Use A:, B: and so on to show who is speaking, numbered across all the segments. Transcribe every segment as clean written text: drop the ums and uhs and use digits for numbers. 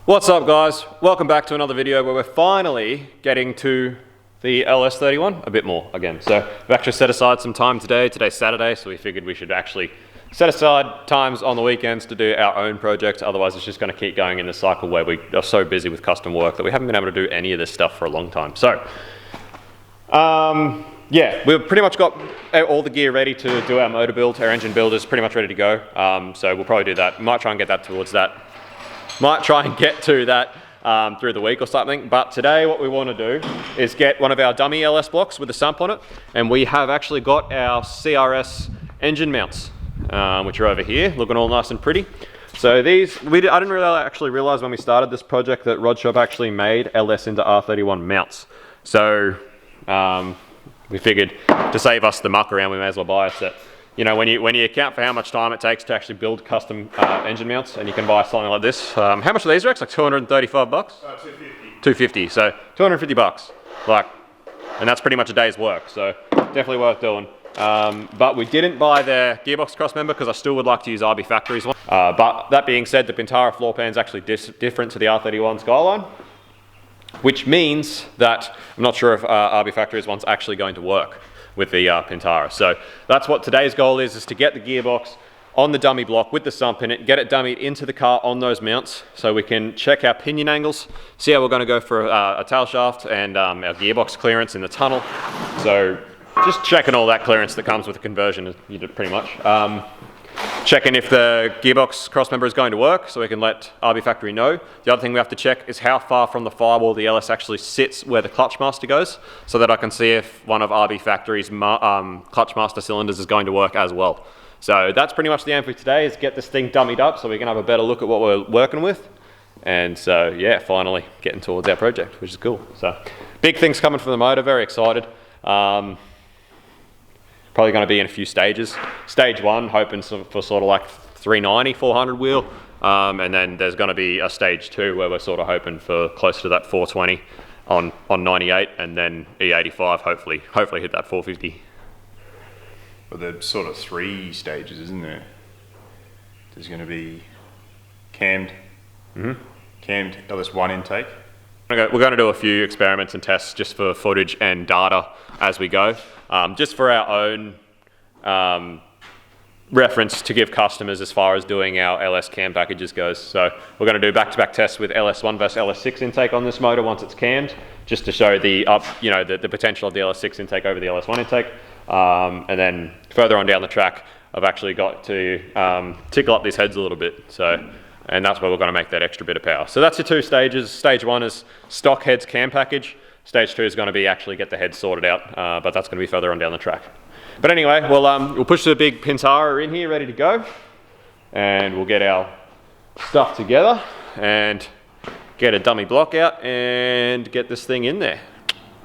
A: What's up guys? Welcome back to another video where we're finally getting to the LS31 a bit more again. So we've actually set aside some time today. Today's Saturday, so we figured we should actually set aside times on the weekends to do our own projects. Otherwise it's just going to keep going in the cycle where we are so busy with custom work that we haven't been able to do any of this stuff for a long time. So yeah, we've pretty much got all the gear ready to do our motor build. Our engine build is pretty much ready to go. So we'll probably do that. Might try and get that towards that. Might try and get to that through the week or something. But today what we want to do is get one of our dummy LS blocks with a sump on it. And we have actually got our CRS engine mounts, which are over here, looking all nice and pretty. So these, I didn't really actually realize when we started this project that Rod Shop actually made LS into R31 mounts. So we figured to save us the muck around, we may as well buy a set. You know, when you account for how much time it takes to actually build custom engine mounts, and you can buy something like this. How much are these, Rex? Like 235 bucks?
B: 250.
A: 250, so 250 bucks. Like, and that's pretty much a day's work, so definitely worth doing. But we didn't buy their gearbox cross member because I still would like to use RB Factory's one. But that being said, the Pintara floor pan is actually different to the R31 Skyline, which means that I'm not sure if RB Factory's one's actually going to work with the Pintara. So that's what today's goal is to get the gearbox on the dummy block with the sump in it, get it dummied into the car on those mounts so we can check our pinion angles, see how we're going to go for a tail shaft and our gearbox clearance in the tunnel. So just checking all that clearance that comes with the conversion, you did pretty much. Checking if the gearbox crossmember is going to work so we can let RB Factory know. The other thing we have to check is how far from the firewall the LS actually sits where the clutch master goes, so that I can see if one of RB Factory's clutch master cylinders is going to work as well. So that's pretty much the aim for today, is get this thing dummied up so we can have a better look at what we're working with. And so yeah, finally getting towards our project, which is cool. So big things coming from the motor, very excited. Probably going to be in a few stages. Stage one, hoping for sort of like 390, 400 wheel. And then there's going to be a stage two where we're sort of hoping for closer to that 420 on 98, and then E85 hopefully hit that 450.
B: Well, there's sort of three stages, isn't there? There's going to be cammed LS1 intake.
A: We're going to do a few experiments and tests just for footage and data as we go. Just for our own reference to give customers as far as doing our LS cam packages goes. So we're going to do back-to-back tests with LS1 versus LS6 intake on this motor once it's cammed, just to show the potential of the LS6 intake over the LS1 intake. And then further on down the track, I've actually got to tickle up these heads a little bit. So, and that's where we're going to make that extra bit of power. So that's the two stages. Stage one is stock heads cam package. Stage two is going to be actually get the head sorted out, but that's going to be further on down the track. But anyway, we'll push the big Pintara in here ready to go, and we'll get our stuff together and get a dummy block out and get this thing in there.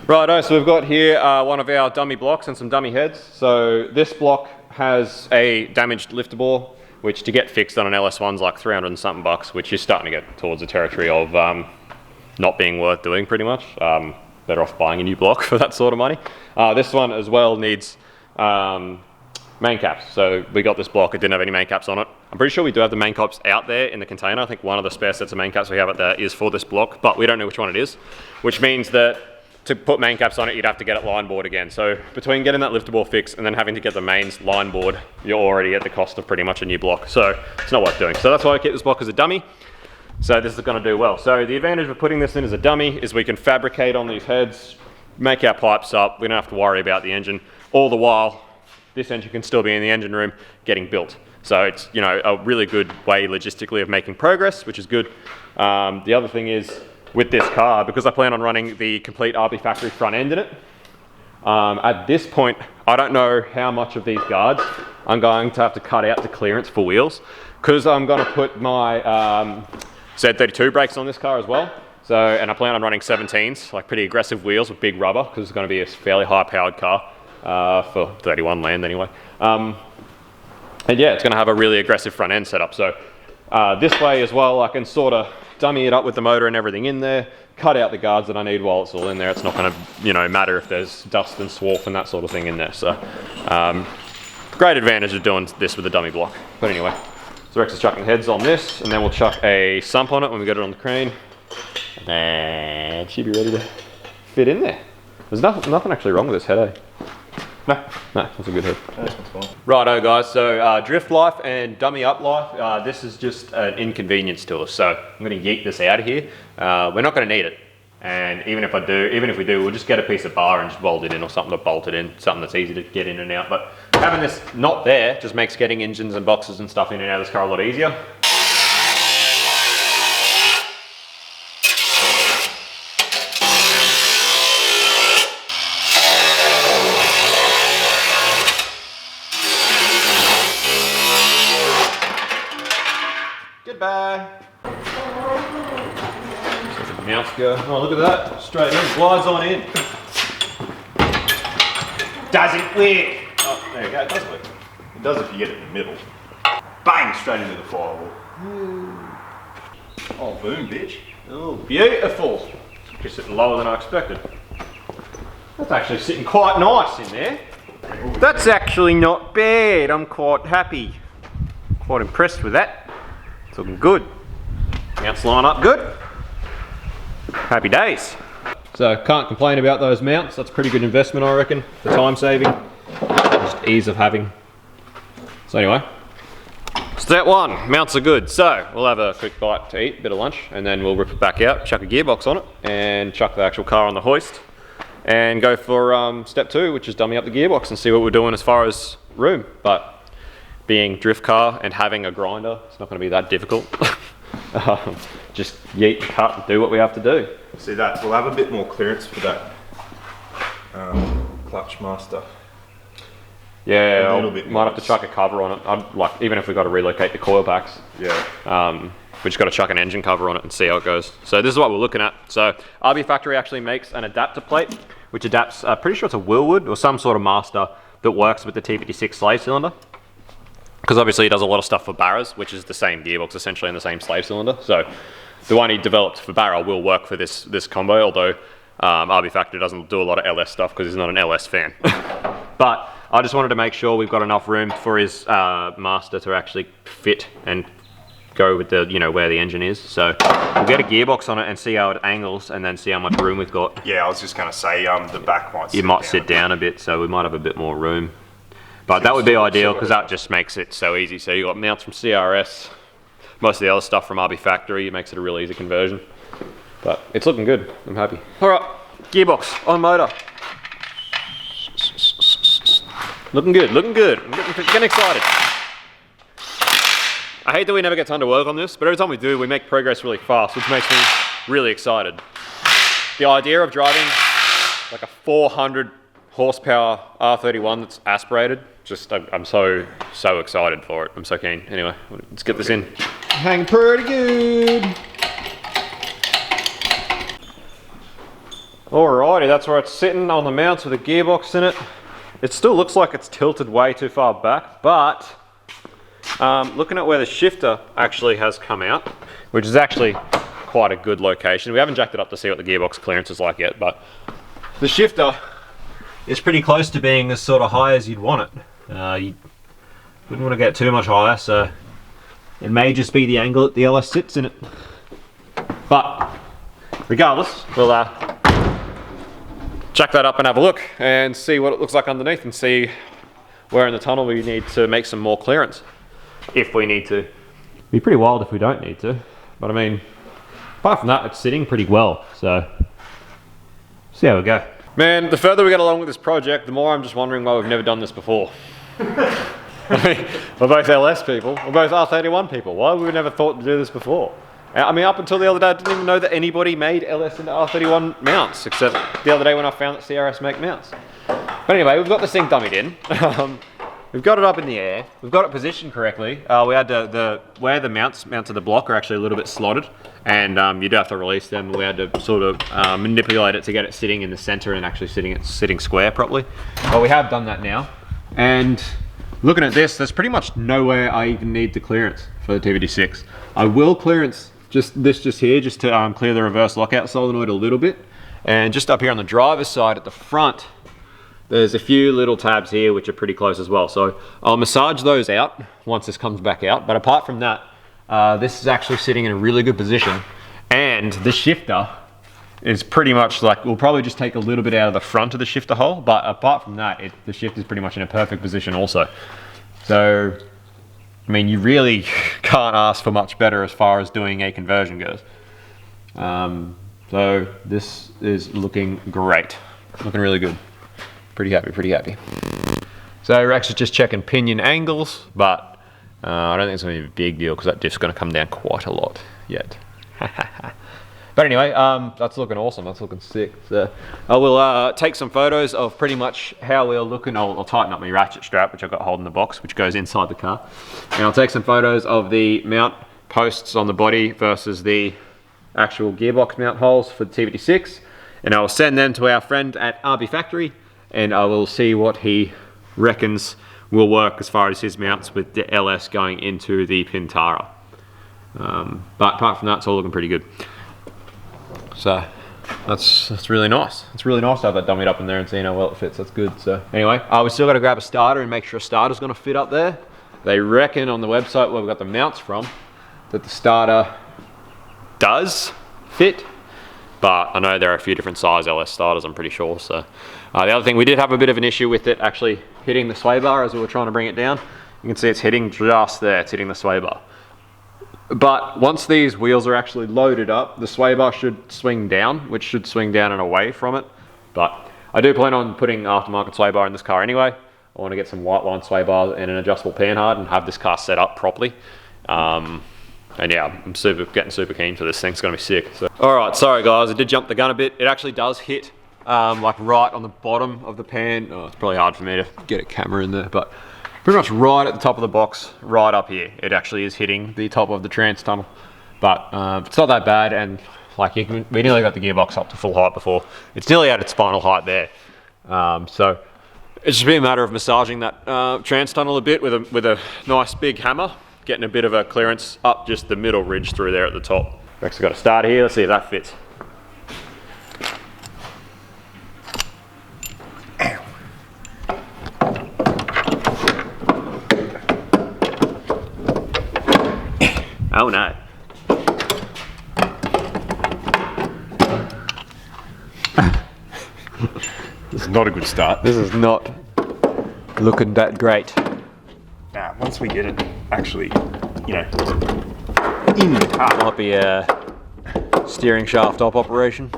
A: Righto, so we've got here one of our dummy blocks and some dummy heads. So this block has a damaged lifter bore, which to get fixed on an LS1's like 300 and something bucks, which is starting to get towards the territory of not being worth doing pretty much. Better off buying a new block for that sort of money. This one as well needs main caps. So we got this block, it didn't have any main caps on it. I'm pretty sure we do have the main caps out there in the container. I think one of the spare sets of main caps we have out there is for this block, but we don't know which one it is, which means that to put main caps on it, you'd have to get it line board again. So between getting that lifter bore fixed and then having to get the mains line board, you're already at the cost of pretty much a new block. So it's not worth doing. So that's why I keep this block as a dummy. So this is going to do well. So the advantage of putting this in as a dummy is we can fabricate on these heads, make our pipes up, we don't have to worry about the engine. All the while, this engine can still be in the engine room getting built. So it's, you know, a really good way logistically of making progress, which is good. The other thing is, with this car, because I plan on running the complete RB Factory front end in it, at this point, I don't know how much of these guards I'm going to have to cut out to clearance for wheels, because I'm going to put my Z32 brakes on this car as well. So, and I plan on running 17s, like pretty aggressive wheels with big rubber, because it's going to be a fairly high-powered car for 31 land anyway. And yeah, it's going to have a really aggressive front end setup. So this way as well, I can sort of dummy it up with the motor and everything in there, cut out the guards that I need while it's all in there. It's not going to, you know, matter if there's dust and swarf and that sort of thing in there. So great advantage of doing this with a dummy block. But anyway, So Rex is chucking heads on this, and then we'll chuck a sump on it when we get it on the crane. And then it should be ready to fit in there. There's nothing actually wrong with this head, eh? No, that's a good head. Righto guys, so drift life and dummy up life, this is just an inconvenience to us. So I'm gonna yeet this out of here. We're not gonna need it. And even if we do, we'll just get a piece of bar and just bolt it in, or something to bolt it in, something that's easy to get in and out. But having this not there just makes getting engines and boxes and stuff in and out of this car a lot easier. Goodbye. So the mounts go. Oh, look at that. Straight in. Glides on in. Doesn't work. Oh, there you go. It does work.
B: It does if you get it in the middle. Bang! Straight into the firewall. Oh, boom, bitch.
A: Oh, beautiful. Just sitting lower than I expected. That's actually sitting quite nice in there. That's actually not bad. I'm quite happy. Quite impressed with that. It's looking good. Mounts line up good. Happy days. So can't complain about those mounts. That's a pretty good investment, I reckon, for time saving, just ease of having. So anyway, step one, mounts are good. So we'll have a quick bite to eat, bit of lunch, and then we'll rip it back out, chuck a gearbox on it, and chuck the actual car on the hoist, and go for step two, which is dummy up the gearbox and see what we're doing as far as room. But being drift car and having a grinder, it's not going to be that difficult. Just yeet, cut, and do what we have to do.
B: See that? We'll have a bit more clearance for that clutch master.
A: Yeah,
B: A little bit
A: might have to chuck a cover on it. I'd like, even if we've got to relocate the coil packs.
B: Yeah.
A: We just got to chuck an engine cover on it and see how it goes. So this is what we're looking at. So RB Factory actually makes an adapter plate, which adapts, pretty sure it's a Willwood or some sort of master that works with the T56 slave cylinder. Because obviously he does a lot of stuff for Barras, which is the same gearbox essentially and the same slave cylinder. So the one he developed for Barra will work for this combo, although RB Factory doesn't do a lot of LS stuff because he's not an LS fan. But I just wanted to make sure we've got enough room for his master to actually fit and go with the, you know, where the engine is. So we'll get a gearbox on it and see how it angles, and then see how much room we've got.
B: Yeah, I was just going to say the back might
A: sit down a bit, so we might have a bit more room. But that would be ideal because that just makes it so easy. So you got mounts from CRS, most of the other stuff from RB Factory. It makes it a real easy conversion. But it's looking good. I'm happy. All right, gearbox on motor. Looking good, looking good. I'm getting excited. I hate that we never get time to work on this, but every time we do, we make progress really fast, which makes me really excited. The idea of driving like a 400 horsepower R31 that's aspirated, just I'm so excited for it. I'm so keen. Anyway, let's get this in. Hang pretty good. Alrighty, that's where it's sitting on the mounts with a gearbox in it. It still looks like it's tilted way too far back, but looking at where the shifter actually has come out, which is actually quite a good location. We haven't jacked it up to see what the gearbox clearance is like yet, but the shifter is pretty close to being as sort of high as you'd want it. You wouldn't want to get too much higher, so it may just be the angle that the LS sits in it. But regardless, we'll jack that up and have a look and see what it looks like underneath and see where in the tunnel we need to make some more clearance, if we need to. It'd be pretty wild if we don't need to, but I mean, apart from that, it's sitting pretty well, so see how we go. Man, the further we get along with this project, the more I'm just wondering why we've never done this before. I mean, we're both LS people, we're both R31 people. Why have we never thought to do this before? I mean, up until the other day, I didn't even know that anybody made LS into R31 mounts, except the other day when I found that CRS make mounts. But anyway, we've got this thing dummied in. We've got it up in the air. We've got it positioned correctly. We had where the mounts to the block are actually a little bit slotted, and you do have to release them. We had to sort of manipulate it to get it sitting in the center and actually sitting square properly. But we have done that now. And looking at this, there's pretty much nowhere I even need the clearance for the TVD6. I will clearance just here, just to clear the reverse lockout solenoid a little bit. And just up here on the driver's side at the front, there's a few little tabs here which are pretty close as well. So I'll massage those out once this comes back out. But apart from that, this is actually sitting in a really good position. And the shifter is pretty much like, we'll probably just take a little bit out of the front of the shifter hole. But apart from that, the shifter is pretty much in a perfect position also. So, I mean, you really can't ask for much better as far as doing a conversion goes. So this is looking great. Looking really good. Pretty happy, pretty happy. So Rex is just checking pinion angles, but I don't think it's going to be a big deal because that diff's going to come down quite a lot yet. But anyway, that's looking awesome. That's looking sick. So I will take some photos of pretty much how we're looking. I'll tighten up my ratchet strap, which I've got holding the box, which goes inside the car. And I'll take some photos of the mount posts on the body versus the actual gearbox mount holes for the TBT6. And I will send them to our friend at RB Factory, and I will see what he reckons will work as far as his mounts with the LS going into the Pintara. But apart from that, it's all looking pretty good. So that's really nice. It's really nice to have that dummied up in there and seeing how well it fits. That's good. So anyway, we still got to grab a starter and make sure a starter's going to fit up there. They reckon on the website where we got the mounts from that the starter does fit, but I know there are a few different size LS starters, I'm pretty sure. So the other thing, we did have a bit of an issue with it actually hitting the sway bar as we were trying to bring it down. You can see it's hitting just there, it's hitting the sway bar. But once these wheels are actually loaded up, the sway bar should swing down, which should swing down and away from it. But I do plan on putting aftermarket sway bar in this car anyway. I want to get some white line sway bars and an adjustable panhard and have this car set up properly. And yeah, I'm getting super keen for this thing. It's going to be sick. So. All right, sorry guys, I did jump the gun a bit. It actually does hit like right on the bottom of the pan. Oh, it's probably hard for me to get a camera in there, but pretty much right at the top of the box, right up here. It actually is hitting the top of the trans tunnel, but it's not that bad. And like we nearly got the gearbox up to full height before. It's nearly at its final height there. So it should be a matter of massaging that trans tunnel a bit with a nice big hammer, getting a bit of a clearance up just the middle ridge through there at the top. Rex has got a starter here. Let's see if that fits. Oh no.
B: This is not a good start.
A: This is not looking that great.
B: Nah, once we get it actually, you know, in the car.
A: Might be a steering shaft op operation.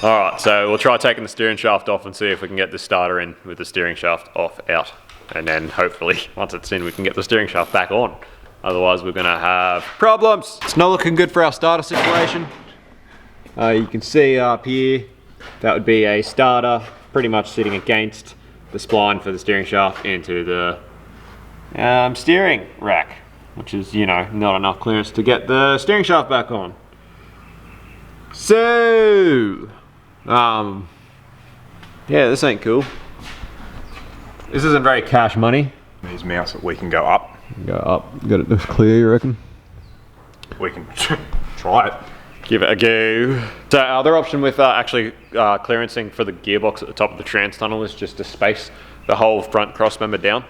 A: Alright, so we'll try taking the steering shaft off and see if we can get this starter in with the steering shaft out. And then hopefully, once it's in, we can get the steering shaft back on. Otherwise, we're gonna have problems. It's not looking good for our starter situation. You can see up here, that would be a starter pretty much sitting against the spline for the steering shaft into the steering rack, which is, you know, not enough clearance to get the steering shaft back on. So, yeah, this ain't cool. This isn't very cash money.
B: These mounts that we can go up.
A: Go up. Got it clear, you reckon?
B: We can try it.
A: Give it a go. So other option with actually clearancing for the gearbox at the top of the trans tunnel is just to space the whole front cross member down.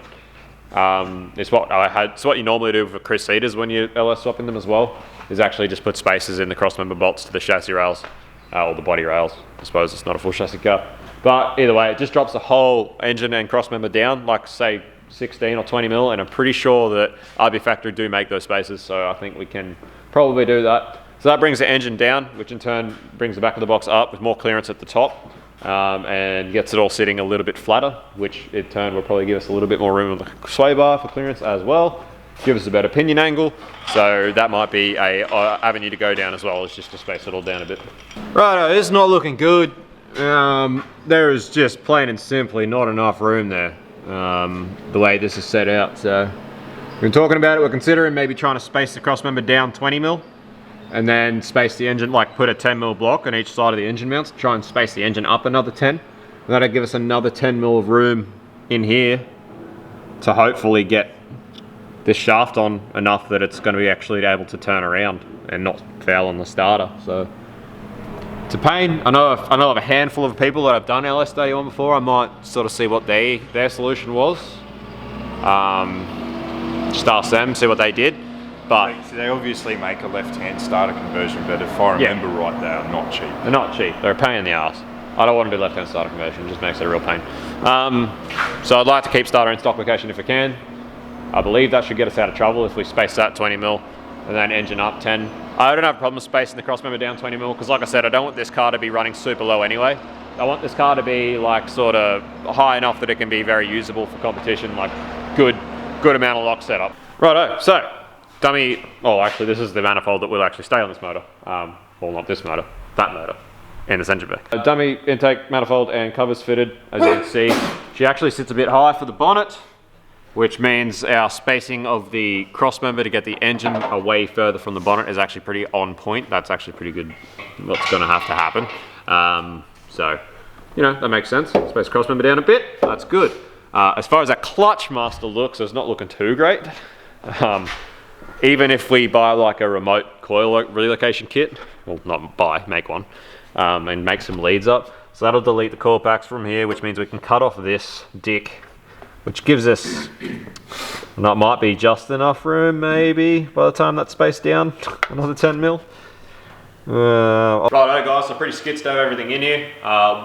A: It's what you normally do for Chris Cedars when you LS swapping them as well, is actually just put spaces in the cross member bolts to the chassis rails, or the body rails. I suppose it's not a full chassis car. But either way, it just drops the whole engine and cross member down, like say 16 or 20 mil, and I'm pretty sure that RB Factory do make those spaces, so I think we can probably do that. So that brings the engine down, which in turn brings the back of the box up with more clearance at the top, and gets it all sitting a little bit flatter, which in turn will probably give us a little bit more room on the sway bar for clearance as well, give us a better pinion angle. So that might be a avenue to go down as well, is just to space it all down a bit. Righto, it's not looking good. There is just plain and simply not enough room there, the way this is set out. So we've been talking about it, we're considering maybe trying to space the cross member down 20 mil and then space the engine, like put a 10 mil block on each side of the engine mounts, try and space the engine up another 10. And that'll give us another 10 mil of room in here to hopefully get this shaft on enough that it's going to be actually able to turn around and not foul on the starter. So it's a pain. I know of a handful of people that have done LS31 before. I might sort of see what their solution was. Just ask them, see what they did. But
B: they obviously make a left-hand starter conversion, but if I remember right, they are not cheap.
A: They're not cheap. They're a pain in the ass. I don't want to do left-hand starter conversion. It just makes it a real pain. So I'd like to keep starter in stock location if I can. I believe that should get us out of trouble if we space that 20 mil and then engine up 10. I don't have a problem spacing the crossmember down 20 mil because, like I said, I don't want this car to be running super low anyway. I want this car to be like sort of high enough that it can be very usable for competition, like good amount of lock setup. Righto, so dummy, oh actually this is the manifold that will actually stay on this motor. Well, not this motor, that motor in this engine bay. A dummy intake manifold and covers fitted, as you can see. She actually sits a bit high for the bonnet, which means our spacing of the crossmember to get the engine away further from the bonnet is actually pretty on point. That's actually pretty good what's going to have to happen. So, you know, that makes sense. Space crossmember down a bit, that's good. As far as that clutch master looks, it's not looking too great. Even if we buy like a remote coil relocation kit, well not buy, make one, and make some leads up. So that'll delete the coil packs from here, which means we can cut off this dick, which gives us, that might be just enough room maybe by the time that's spaced down, another 10 mil. Righto guys, so pretty skits to have everything in here.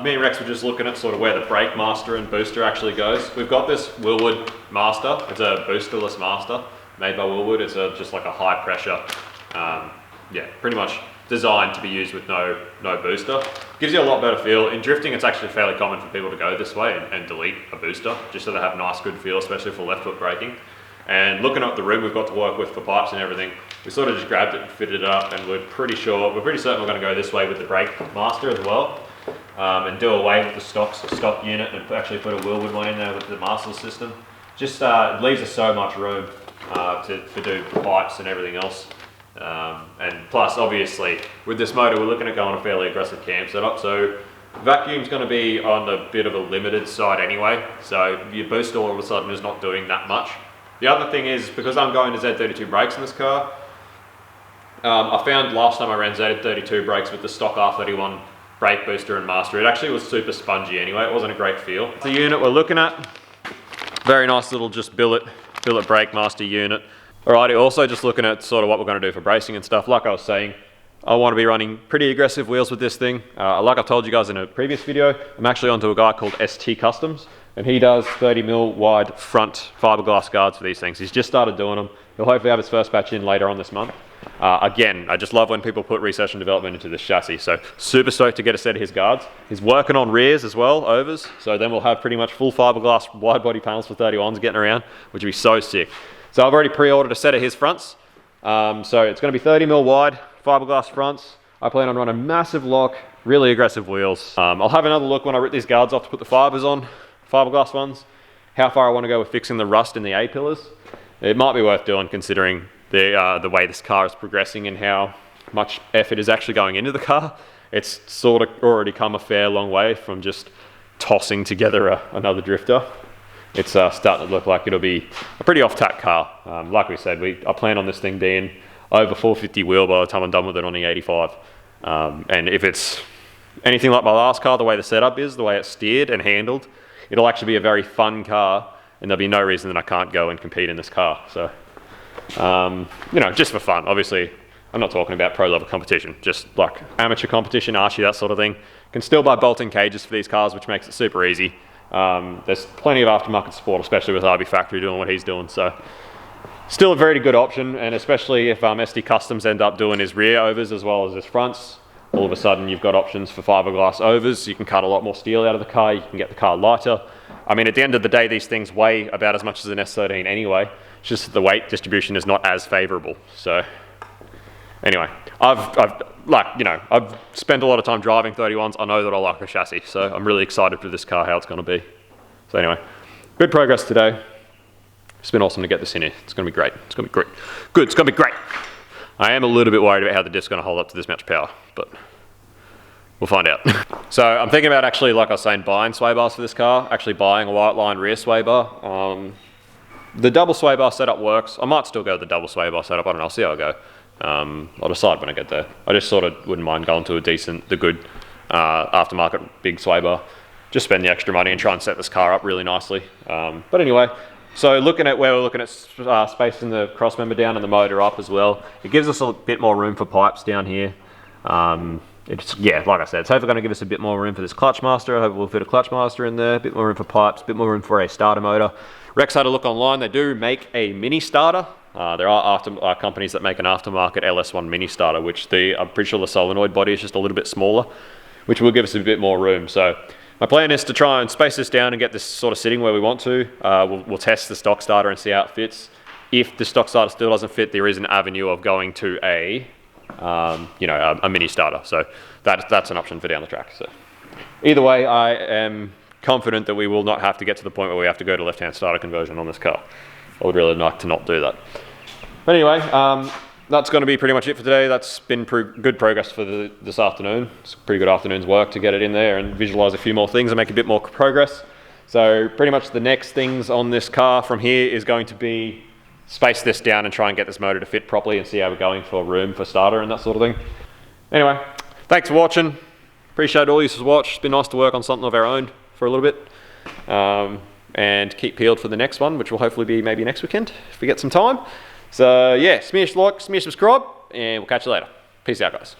A: Me and Rex were just looking at sort of where the brake master and booster actually goes. We've got this Willwood master. It's a boosterless master made by Willwood. It's just like a high pressure, yeah, pretty much designed to be used with no booster. Gives you a lot better feel. In drifting, it's actually fairly common for people to go this way and delete a booster, just so they have a nice good feel, especially for left foot braking. And looking at the room we've got to work with for pipes and everything, we sort of just grabbed it and fitted it up, and we're pretty certain we're going to go this way with the brake master as well, and do away with the stock unit and actually put a Willwood one in there with the master system. Just it leaves us so much room to do pipes and everything else. And plus, obviously, with this motor, we're looking at going a fairly aggressive cam setup, so vacuum's going to be on a bit of a limited side anyway, so your booster all of a sudden is not doing that much. The other thing is, because I'm going to Z32 brakes in this car, I found last time I ran Z32 brakes with the stock R31 brake booster and master, it actually was super spongy anyway. It wasn't a great feel. The unit we're looking at, very nice little just billet brake master unit. Alrighty, also just looking at sort of what we're going to do for bracing and stuff. Like I was saying, I want to be running pretty aggressive wheels with this thing. Like I told you guys in a previous video, I'm actually onto a guy called ST Customs, and he does 30 mil wide front fiberglass guards for these things. He's just started doing them. He'll hopefully have his first batch in later on this month. Again, I just love when people put research and development into this chassis, so super stoked to get a set of his guards. He's working on rears as well, overs, so then we'll have pretty much full fiberglass wide body panels for 31s getting around, which would be so sick. So I've already pre-ordered a set of his fronts. So it's going to be 30 mil wide, fiberglass fronts. I plan on running massive lock, really aggressive wheels. I'll have another look when I rip these guards off to put the fibers on, fiberglass ones, how far I want to go with fixing the rust in the A-pillars. It might be worth doing considering the way this car is progressing and how much effort is actually going into the car. It's sort of already come a fair long way from just tossing together another drifter. It's starting to look like it'll be a pretty off-tack car. Like we said, I plan on this thing being over 450 wheel by the time I'm done with it on the 85. And if it's anything like my last car, the way the setup is, the way it's steered and handled, it'll actually be a very fun car, and there'll be no reason that I can't go and compete in this car. So, you know, just for fun. Obviously, I'm not talking about pro-level competition, just like amateur competition, Archie, that sort of thing. Can still buy bolt-in cages for these cars, which makes it super easy. There's plenty of aftermarket support, especially with RB Factory doing what he's doing. So, still a very good option, and especially if SD Customs end up doing his rear overs as well as his fronts, all of a sudden you've got options for fiberglass overs. You can cut a lot more steel out of the car, you can get the car lighter. I mean, at the end of the day, these things weigh about as much as an S13 anyway. It's just that the weight distribution is not as favorable. So anyway, I've spent a lot of time driving 31s. I know that I like the chassis, so I'm really excited for this car, how it's going to be. So anyway, good progress today. It's been awesome to get this in here. It's going to be great. It's going to be great. Good, it's going to be great. I am a little bit worried about how the disc's going to hold up to this much power, but we'll find out. So I'm thinking about actually, like I was saying, buying sway bars for this car, actually buying a white line rear sway bar. the double sway bar setup works. I might still go with the double sway bar setup. I don't know. I'll see how I go. I'll decide when I get there. I just sort of wouldn't mind going to the good aftermarket big sway bar. Just spend the extra money and try and set this car up really nicely. But anyway, so looking at where we're looking at spacing the cross member down and the motor up as well, it gives us a bit more room for pipes down here. Yeah, like I said, it's hopefully going to give us a bit more room for this clutch master. I hope we'll fit a clutch master in there, a bit more room for pipes, a bit more room for a starter motor. Rex had a look online. They do make a mini starter. There are companies that make an aftermarket LS1 mini starter, which I'm pretty sure the solenoid body is just a little bit smaller, which will give us a bit more room. So my plan is to try and space this down and get this sort of sitting where we want to. We'll test the stock starter and see how it fits. If the stock starter still doesn't fit, there is an avenue of going to a mini starter. So that's an option for down the track. So either way, I am confident that we will not have to get to the point where we have to go to left-hand starter conversion on this car. I would really like to not do that. But anyway, that's going to be pretty much it for today. That's been good progress for this afternoon. It's a pretty good afternoon's work to get it in there and visualize a few more things and make a bit more progress. So pretty much the next things on this car from here is going to be space this down and try and get this motor to fit properly and see how we're going for room for starter and that sort of thing. Anyway, thanks for watching. Appreciate all you to watch. It's been nice to work on something of our own for a little bit. And keep peeled for the next one, which will hopefully be maybe next weekend if we get some time. So yeah, smash like, smash subscribe, and we'll catch you later. Peace out, guys.